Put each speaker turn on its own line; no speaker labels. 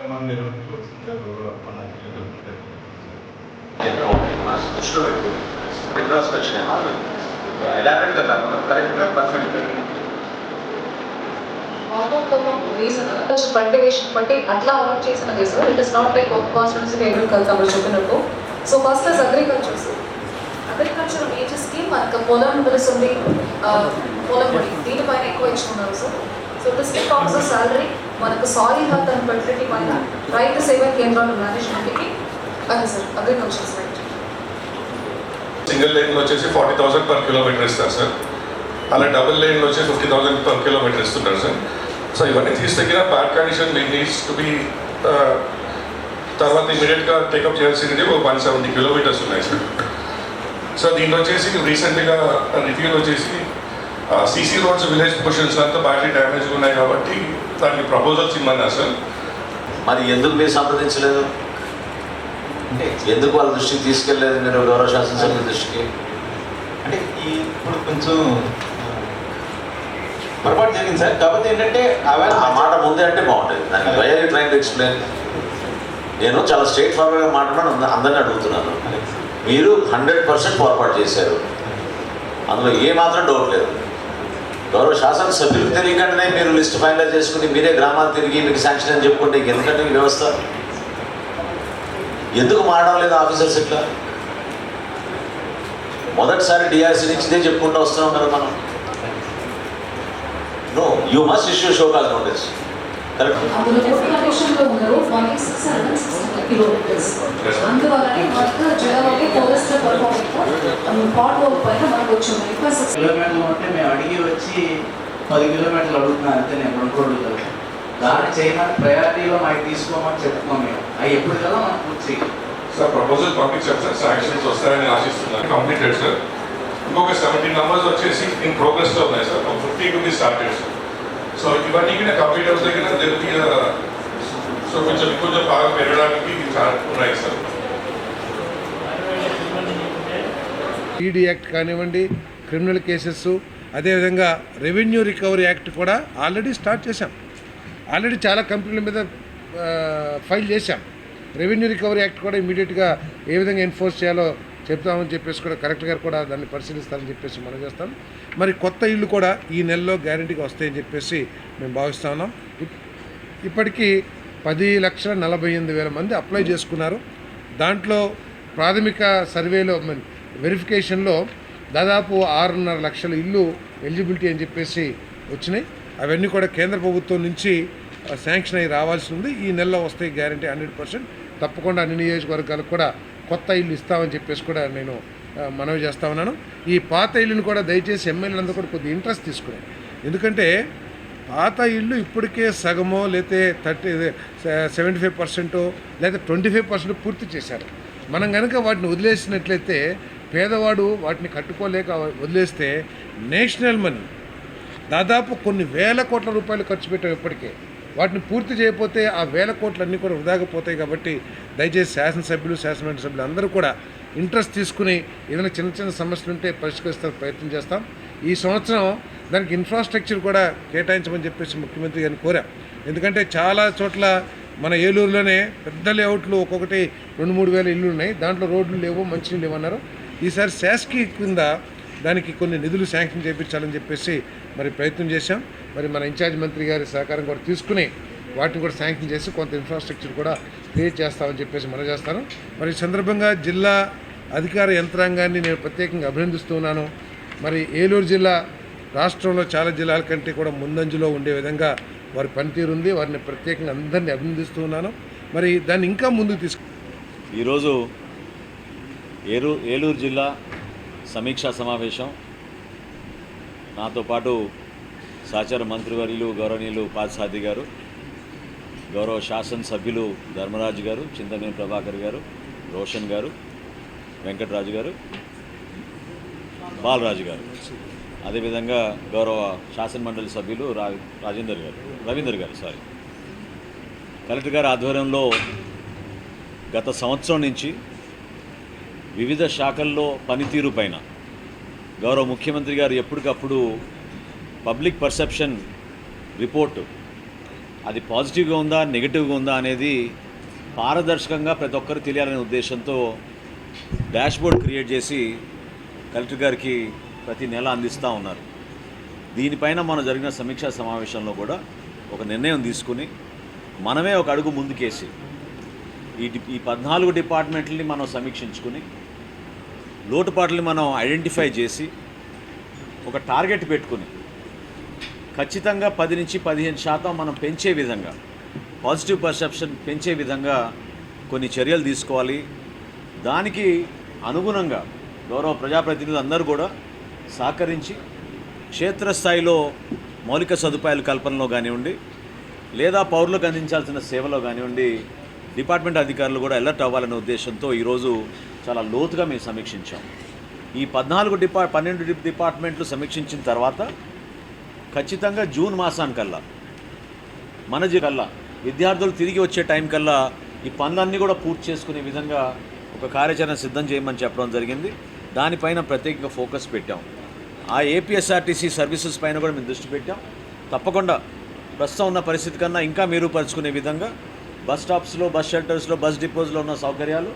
మీరు
బట్టి అట్లా అవాయిడ్ చేసినది sir. It is not like ఒక కాన్స్టిట్యున్సీ అగ్రికల్చర్ అప్పుడు చెప్పినట్టు. సో ఫస్ట్ ఇస్ అగ్రికల్చర్ వేజెస్కి మనకు పొలం తెలుస్తుంది, పొలం పడి దీనిపైన ఎక్కువ ఇచ్చుకున్నారు sir. So district officer salary మనకు సాయిల్ హెల్త్ అండ్ ఫెర్టిలిటీ పైన రైతు సేవా కేంద్రాల మేనేజ్మెంట్కి అదే సార్ అగ్రికల్చర్ సైడ్.
సింగిల్ లైన్లో వచ్చేసి 40,000 per kilometer ఇస్తారు సార్. అలా డబుల్ లైన్లో వచ్చి 50,000 per kilometer ఇస్తున్నారు సార్. సో ఇవన్నీ తీస్తే bad condition needs to be తర్వాత ఇమీడియట్గా టేకప్ చేయాల్సింది 170 kilometers ఉన్నాయి సార్. సో దీంట్లో వచ్చేసి రీసెంట్గా రివ్యూలో వచ్చేసి సీసీ రోడ్స్ విలేజ్ పోర్షన్స్ అంతా బ్యాటరీ డ్యామేజ్ ఉన్నాయి కాబట్టి దానికి ప్రపోజల్స్ ఇమ్మన్నారు సార్.
మరి ఎందుకు మీరు సంప్రదించలేదు? అంటే ఎందుకు వాళ్ళ దృష్టికి తీసుకెళ్ళలేదు మీరు, గౌరవ శాసనసభ్యుల దృష్టికి?
అంటే ఇప్పుడు కొంచెం పొరపాటు జరిగింది సార్. కాకపోతే ఏంటంటే
ఆ మాట ముందే అంటే బాగుంటుంది. దానికి why are you trying to explain? నేను చాలా స్ట్రైట్ ఫార్వర్డ్గా మాట్లాడమని అందరినీ అడుగుతున్నాను. మీరు 100% పొరపాటు చేశారు, అందులో ఏమాత్రం డౌట్ లేదు. గౌరవ శాసనసభ్యులకు తెలియకుండానే మీరు లిస్ట్ ఫైనలైజ్ చేసుకుని మీరే గ్రామాలు తిరిగి మీకు శాంక్షన్ అని చెప్పుకుంటే ఎందుకంటే ఈ వ్యవస్థ ఎందుకు మారడం లేదు ఆఫీసర్స్? ఇట్లా మొదటిసారి డిఆర్సీ నుంచి ఇదే చెప్పుకుంటూ వస్తున్నాం కదా మనం. No, you must issue show cause notice. Correct.
కిలోమీటర్లు ఉంటే మేము అడిగి వచ్చి 10 kilometers అడుగుతున్నాను అంతే. నేను 2 రోడ్లు దాన్ని చేయమని ప్రయారిటీలో మాకు తీసుకోమని చెప్తున్నాం మేము. అవి ఎప్పుడు కదా మనం పూర్తి
సార్ ప్రపోజల్ పంపించాం సార్. శాంక్షన్స్ వస్తాయని ఆశిస్తున్నాను. Completed sir. ఇంకొక 17 numbers వచ్చేసి ఇన్ ప్రోగ్రెస్లో ఉన్నాయి sir. 50 to be started sir. So ఇవన్నీ కూడా కంప్లీట్ అవుతాయి కదా. సో కొంచెం బాగా పెరగడానికి చాలా ఉన్నాయి సార్.
ఈడీ యాక్ట్ కానివ్వండి, క్రిమినల్ కేసెస్, అదేవిధంగా రెవెన్యూ రికవరీ యాక్ట్ కూడా ఆల్రెడీ స్టార్ట్ చేశాం. ఆల్రెడీ చాలా కంపెనీల మీద ఫైల్ చేశాం. రెవెన్యూ రికవరీ యాక్ట్ కూడా ఇమీడియట్గా ఏ విధంగా ఎన్ఫోర్స్ చేయాలో చెప్తామని చెప్పేసి కూడా కలెక్టర్ గారు కూడా దాన్ని పరిశీలిస్తారని చెప్పేసి మనం చేస్తాం. మరి కొత్త ఇళ్ళు కూడా ఈ నెలలో గ్యారంటీగా వస్తాయని చెప్పేసి మేము భావిస్తూ ఉన్నాం. ఇప్పటికీ 10,48,000 మంది అప్లై చేసుకున్నారు. దాంట్లో ప్రాథమిక సర్వేలో వెరిఫికేషన్లో దాదాపు 6.5 లక్షల ఇల్లు ఎలిజిబిలిటీ అని చెప్పేసి వచ్చినాయి. అవన్నీ కూడా కేంద్ర ప్రభుత్వం నుంచి శాంక్షన్ అయ్యి రావాల్సి ఉంది. ఈ నెలలో వస్తాయి గ్యారంటీ 100%. తప్పకుండా అన్ని నియోజకవర్గాలకు కూడా కొత్త ఇల్లు ఇస్తామని చెప్పేసి కూడా నేను మనవి చేస్తా ఉన్నాను. ఈ పాత ఇల్లుని కూడా దయచేసి ఎమ్మెల్యేలందరూ కూడా కొద్దిగా ఇంట్రెస్ట్ తీసుకున్నాయి. ఎందుకంటే పాత ఇల్లు ఇప్పటికే సగమో లేతే 75% లేదా 25% పూర్తి చేశారు. మనం కనుక వాటిని వదిలేసినట్లయితే పేదవాడు వాటిని కట్టుకోలేక వదిలేస్తే నేషనల్ మనీ దాదాపు కొన్ని వేల కోట్ల రూపాయలు ఖర్చు పెట్టాం ఇప్పటికే. వాటిని పూర్తి చేయకపోతే ఆ వేల కోట్లన్నీ కూడా వృధాగా పోతాయి. కాబట్టి దయచేసి శాసనసభ్యులు, శాసనమండలి సభ్యులు అందరూ కూడా ఇంట్రెస్ట్ తీసుకుని ఏదైనా చిన్న చిన్న సమస్యలు ఉంటే పరిష్కరిస్తానికి ప్రయత్నం చేస్తాం. ఈ సంవత్సరం దానికి ఇన్ఫ్రాస్ట్రక్చర్ కూడా కేటాయించమని చెప్పేసి ముఖ్యమంత్రి గారిని కోరాం. ఎందుకంటే చాలా చోట్ల మన ఏలూరులోనే పెద్ద లేఅవుట్లు ఒక్కొక్కటి 2-3 వేల ఇల్లు ఉన్నాయి. దాంట్లో రోడ్లు లేవు, మంచినీళ్ళు లేవన్నారు. ఈసారి శాస్కి కింద దానికి కొన్ని నిధులు శాంక్షన్ చేయించాలని చెప్పేసి మరి ప్రయత్నం చేశాం. మరి మన ఇన్ఛార్జ్ మంత్రి గారి సహకారం కూడా తీసుకుని వాటిని కూడా శాంక్షన్ చేసి కొంత ఇన్ఫ్రాస్ట్రక్చర్ కూడా క్రియేట్ చేస్తామని చెప్పేసి మనం చేస్తాను. మరి ఈ సందర్భంగా జిల్లా అధికార యంత్రాంగాన్ని నేను ప్రత్యేకంగా అభినందిస్తూ ఉన్నాను. మరి ఏలూరు జిల్లా రాష్ట్రంలో చాలా జిల్లాల కంటే కూడా ముందంజలో ఉండే విధంగా వారి పనితీరు ఉంది. వారిని ప్రత్యేకంగా అందరినీ అభినందిస్తూ ఉన్నాను. మరి దాన్ని ఇంకా ముందుకు
ఈరోజు ఏలూరు జిల్లా సమీక్షా సమావేశం. నాతో పాటు సహచార మంత్రివర్యులు గౌరవనీయులు పార్థసారథి గారు, గౌరవ శాసనసభ్యులు ధర్మరాజు గారు, చింతమనేని ప్రభాకర్ గారు, రోషన్ గారు, వెంకటరాజు గారు, బాలరాజు గారు, అదేవిధంగా గౌరవ శాసనమండలి సభ్యులు రవీందర్ గారు కలెక్టర్ గారి ఆధ్వర్యంలో గత సంవత్సరం నుంచి వివిధ శాఖల్లో పనితీరు పైన గౌరవ ముఖ్యమంత్రి గారు ఎప్పటికప్పుడు పబ్లిక్ పర్సెప్షన్ రిపోర్టు అది పాజిటివ్గా ఉందా నెగిటివ్గా ఉందా అనేది పారదర్శకంగా ప్రతి ఒక్కరు తెలియాలనే ఉద్దేశంతో డాష్బోర్డ్ క్రియేట్ చేసి కలెక్టర్ గారికి ప్రతి నెల అందిస్తూ ఉన్నారు. దీనిపైన మనం జరిగిన సమీక్షా సమావేశంలో కూడా ఒక నిర్ణయం తీసుకుని మనమే ఒక అడుగు ముందుకేసి ఈ 14 డిపార్ట్మెంట్లని మనం సమీక్షించుకుని లోటుపాట్లని మనం ఐడెంటిఫై చేసి ఒక టార్గెట్ పెట్టుకుని ఖచ్చితంగా 10 నుంచి 15% మనం పెంచే విధంగా పాజిటివ్ పర్సెప్షన్ పెంచే విధంగా కొన్ని చర్యలు తీసుకోవాలి. దానికి అనుగుణంగా గౌరవ ప్రజాప్రతినిధులు అందరూ కూడా సహకరించి క్షేత్రస్థాయిలో మౌలిక సదుపాయాల కల్పనలో కానివ్వండి లేదా పౌరులకు అందించాల్సిన సేవలో కానివ్వండి డిపార్ట్మెంట్ అధికారులు కూడా అలర్ట్ అవ్వాలనే ఉద్దేశంతో ఈరోజు చాలా లోతుగా మేము సమీక్షించాం. ఈ 12 డిపార్ట్మెంట్లు సమీక్షించిన తర్వాత ఖచ్చితంగా జూన్ మాసానికల్లా మన కల్లా విద్యార్థులు తిరిగి వచ్చే టైం కల్లా ఈ పనులన్నీ కూడా పూర్తి చేసుకునే విధంగా ఒక కార్యాచరణ సిద్ధం చేయమని చెప్పడం జరిగింది. దానిపైన ప్రత్యేకంగా ఫోకస్ పెట్టాం. ఆ ఏపీఎస్ఆర్టీసీ సర్వీసెస్ పైన కూడా మేము దృష్టి పెట్టాం. తప్పకుండా ప్రస్తుతం ఉన్న పరిస్థితి కన్నా ఇంకా మెరుగుపరుచుకునే విధంగా బస్ స్టాప్స్లో, బస్ షెల్టర్స్లో, బస్ డిపోస్లో ఉన్న సౌకర్యాలు